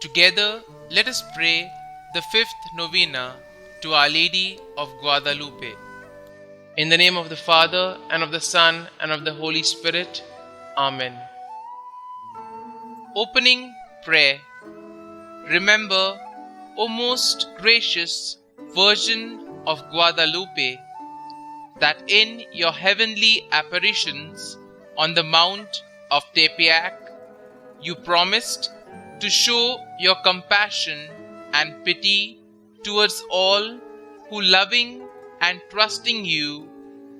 Together, let us pray the fifth novena to Our Lady of Guadalupe. In the name of the Father, and of the Son, and of the Holy Spirit. Amen. Opening prayer. Remember, O most gracious Virgin of Guadalupe, that in your heavenly apparitions on the Mount of Tepeyac, you promised to show your compassion and pity towards all who, loving and trusting you,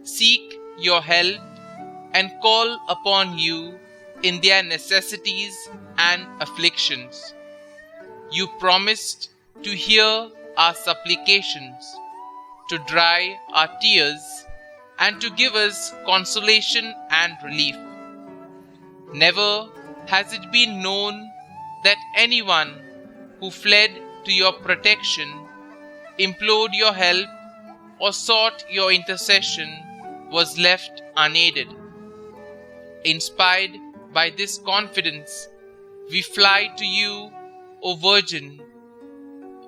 seek your help and call upon you in their necessities and afflictions. You promised to hear our supplications, to dry our tears, and to give us consolation and relief. Never has it been known that anyone who fled to your protection, implored your help, or sought your intercession was left unaided. Inspired by this confidence, we fly to you, O Virgin,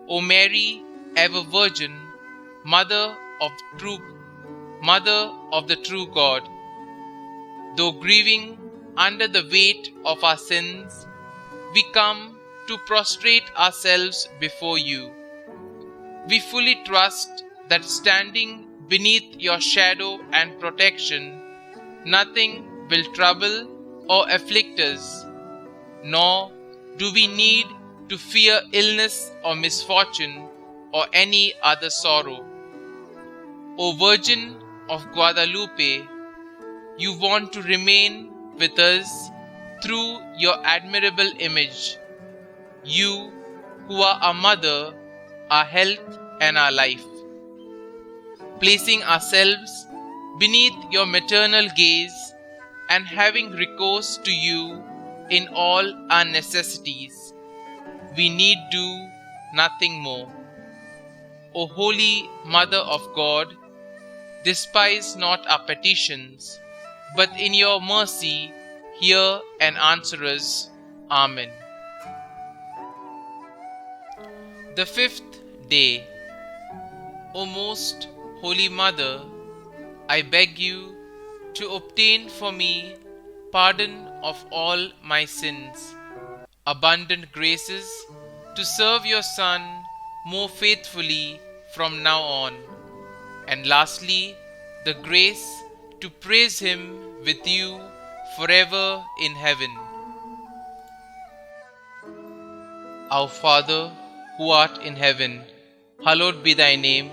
O Mary, ever Virgin, Mother of the true God. Though grieving under the weight of our sins, we come to prostrate ourselves before you. We fully trust that standing beneath your shadow and protection, nothing will trouble or afflict us, nor do we need to fear illness or misfortune or any other sorrow. O Virgin of Guadalupe, you want to remain with us through your admirable image, you who are our mother, our health and our life. Placing ourselves beneath your maternal gaze and having recourse to you in all our necessities, we need do nothing more. O Holy Mother of God, despise not our petitions, but in your mercy hear and answer us. Amen. The fifth day. O most Holy Mother, I beg you to obtain for me pardon of all my sins, abundant graces to serve your Son more faithfully from now on, and lastly, the grace to praise Him with you forever in heaven. Our Father, who art in heaven, hallowed be thy name.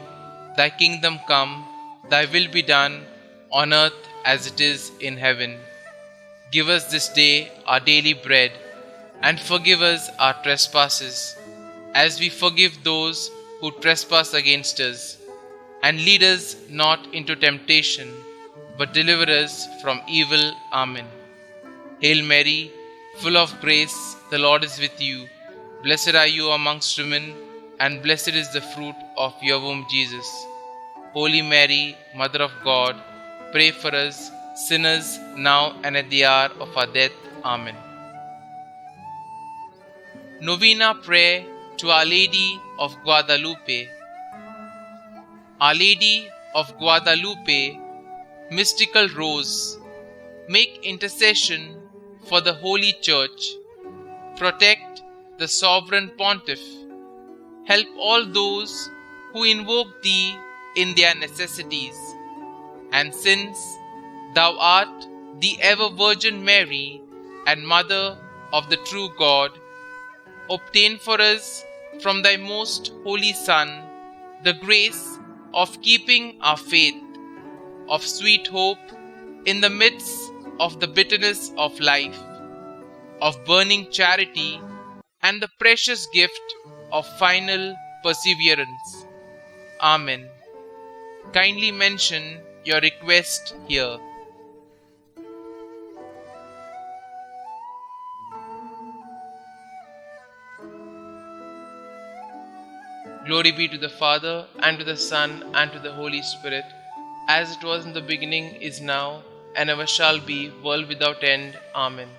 Thy kingdom come, thy will be done, on earth as it is in heaven. Give us this day our daily bread, and forgive us our trespasses, as we forgive those who trespass against us. And lead us not into temptation, but deliver us from evil. Amen. Hail Mary, full of grace, the Lord is with you. Blessed are you amongst women, and blessed is the fruit of your womb, Jesus. Holy Mary, Mother of God, pray for us sinners now and at the hour of our death. Amen. Novena prayer to Our Lady of Guadalupe. Our Lady of Guadalupe, mystical rose, make intercession for the Holy Church. Protect the sovereign pontiff. Help all those who invoke thee in their necessities. And since thou art the ever Virgin Mary and Mother of the true God, obtain for us from thy most holy Son the grace of keeping our faith, of sweet hope in the midst of the bitterness of life, of burning charity, and the precious gift of final perseverance. Amen. Kindly mention your request here. Glory be to the Father, and to the Son, and to the Holy Spirit, as it was in the beginning, is now, and ever shall be, world without end. Amen.